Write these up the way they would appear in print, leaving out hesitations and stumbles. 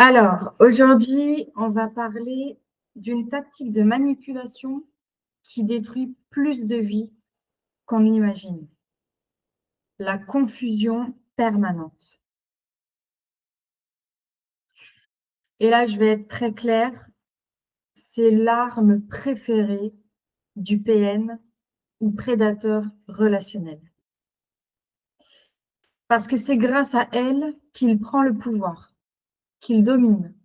Alors, aujourd'hui, on va parler d'une tactique de manipulation qui détruit plus de vies qu'on n'imagine. La confusion permanente. Et là, je vais être très claire, c'est l'arme préférée du PN ou prédateur relationnel. Parce que c'est grâce à elle qu'il prend le pouvoir, qu'il domine,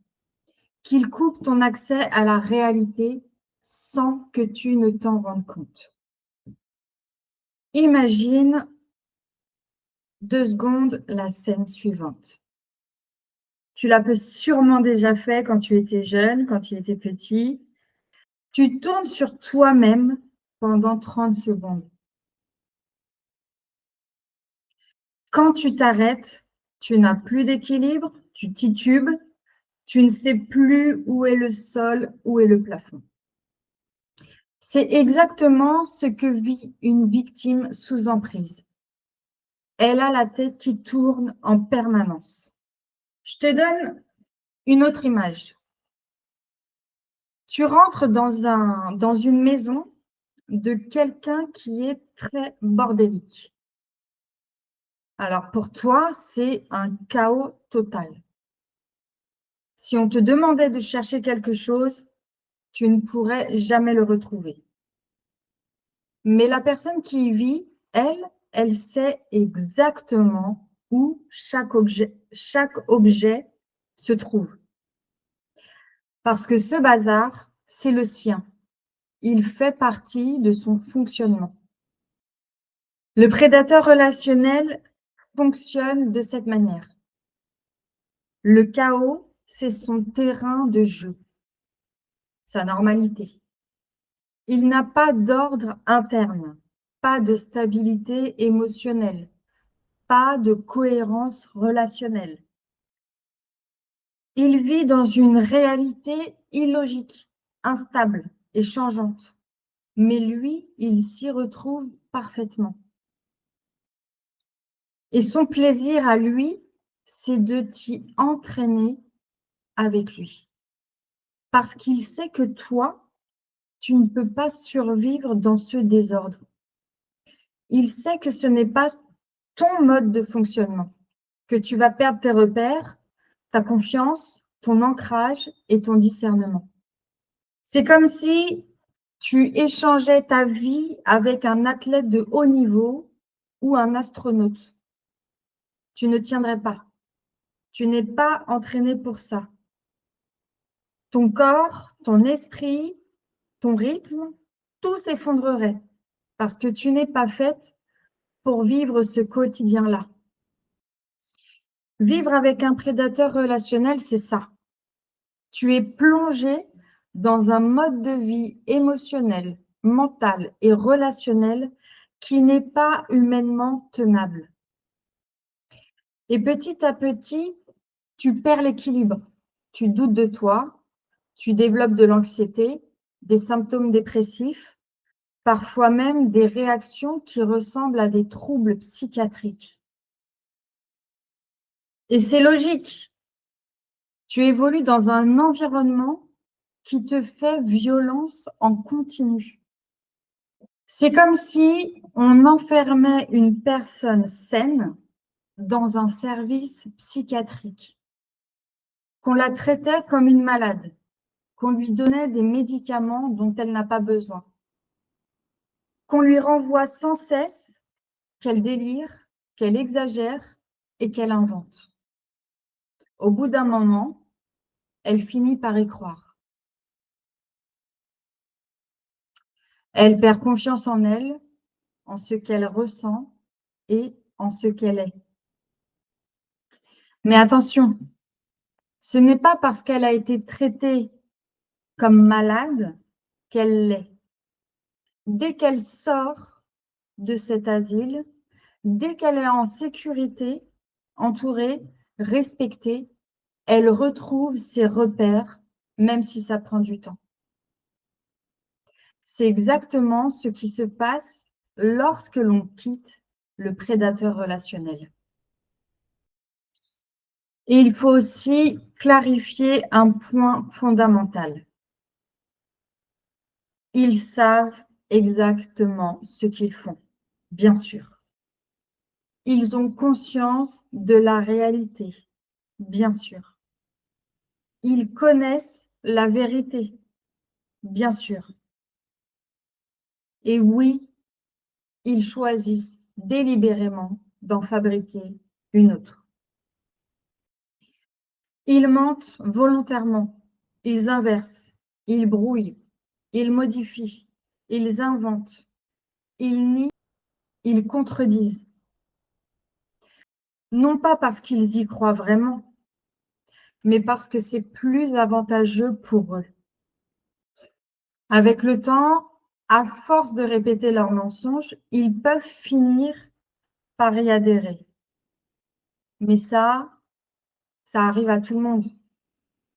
qu'il coupe ton accès à la réalité sans que tu ne t'en rendes compte. Imagine 2 secondes la scène suivante. Tu l'as sûrement déjà fait quand tu étais jeune, quand tu étais petit. Tu tournes sur toi-même pendant 30 secondes. Quand tu t'arrêtes, tu n'as plus d'équilibre, tu titubes, tu ne sais plus où est le sol, où est le plafond. C'est exactement ce que vit une victime sous emprise. Elle a la tête qui tourne en permanence. Je te donne une autre image. Tu rentres dans une maison de quelqu'un qui est très bordélique. Alors pour toi, c'est un chaos total. Si on te demandait de chercher quelque chose, tu ne pourrais jamais le retrouver. Mais la personne qui y vit, elle sait exactement où chaque objet se trouve. Parce que ce bazar, c'est le sien. Il fait partie de son fonctionnement. Le prédateur relationnel fonctionne de cette manière. Le chaos, c'est son terrain de jeu, sa normalité. Il n'a pas d'ordre interne, pas de stabilité émotionnelle, pas de cohérence relationnelle. Il vit dans une réalité illogique, instable et changeante. Mais lui, il s'y retrouve parfaitement. Et son plaisir à lui, c'est de t'y entraîner avec lui. Parce qu'il sait que toi, tu ne peux pas survivre dans ce désordre. Il sait que ce n'est pas ton mode de fonctionnement, que tu vas perdre tes repères, ta confiance, ton ancrage et ton discernement. C'est comme si tu échangeais ta vie avec un athlète de haut niveau ou un astronaute. Tu ne tiendrais pas. Tu n'es pas entraîné pour ça. Ton corps, ton esprit, ton rythme, tout s'effondrerait parce que tu n'es pas faite pour vivre ce quotidien-là. Vivre avec un prédateur relationnel, c'est ça. Tu es plongé dans un mode de vie émotionnel, mental et relationnel qui n'est pas humainement tenable. Et petit à petit, tu perds l'équilibre. Tu doutes de toi, tu développes de l'anxiété, des symptômes dépressifs, parfois même des réactions qui ressemblent à des troubles psychiatriques. Et c'est logique. Tu évolues dans un environnement qui te fait violence en continu. C'est comme si on enfermait une personne saine dans un service psychiatrique, qu'on la traitait comme une malade, qu'on lui donnait des médicaments dont elle n'a pas besoin, qu'on lui renvoie sans cesse qu'elle délire, qu'elle exagère et qu'elle invente. Au bout d'un moment, elle finit par y croire. Elle perd confiance en elle, en ce qu'elle ressent et en ce qu'elle est. Mais attention, ce n'est pas parce qu'elle a été traitée comme malade qu'elle l'est. Dès qu'elle sort de cet asile, dès qu'elle est en sécurité, entourée, respectée, elle retrouve ses repères, même si ça prend du temps. C'est exactement ce qui se passe lorsque l'on quitte le prédateur relationnel. Et il faut aussi clarifier un point fondamental. Ils savent exactement ce qu'ils font, bien sûr. Ils ont conscience de la réalité, bien sûr. Ils connaissent la vérité, bien sûr. Et oui, ils choisissent délibérément d'en fabriquer une autre. Ils mentent volontairement, ils inversent, ils brouillent, ils modifient, ils inventent, ils nient, ils contredisent. Non pas parce qu'ils y croient vraiment, mais parce que c'est plus avantageux pour eux. Avec le temps, à force de répéter leurs mensonges, ils peuvent finir par y adhérer. Mais ça arrive à tout le monde.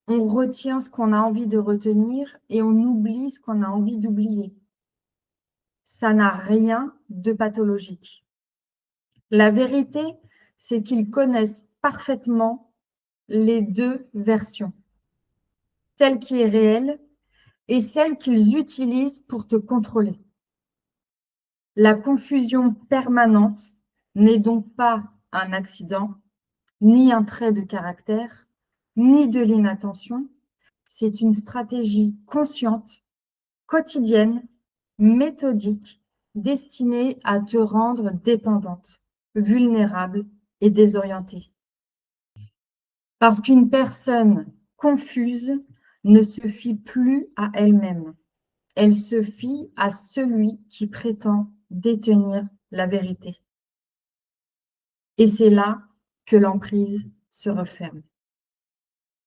On retient ce qu'on a envie de retenir et on oublie ce qu'on a envie d'oublier. Ça n'a rien de pathologique. La vérité, c'est qu'ils connaissent parfaitement les deux versions, celle qui est réelle et celle qu'ils utilisent pour te contrôler. La confusion permanente n'est donc pas un accident, ni un trait de caractère, ni de l'inattention. C'est une stratégie consciente, quotidienne, méthodique, destinée à te rendre dépendante, vulnérable et désorientée. Parce qu'une personne confuse ne se fie plus à elle-même. Elle se fie à celui qui prétend détenir la vérité. Et c'est là que l'emprise se referme.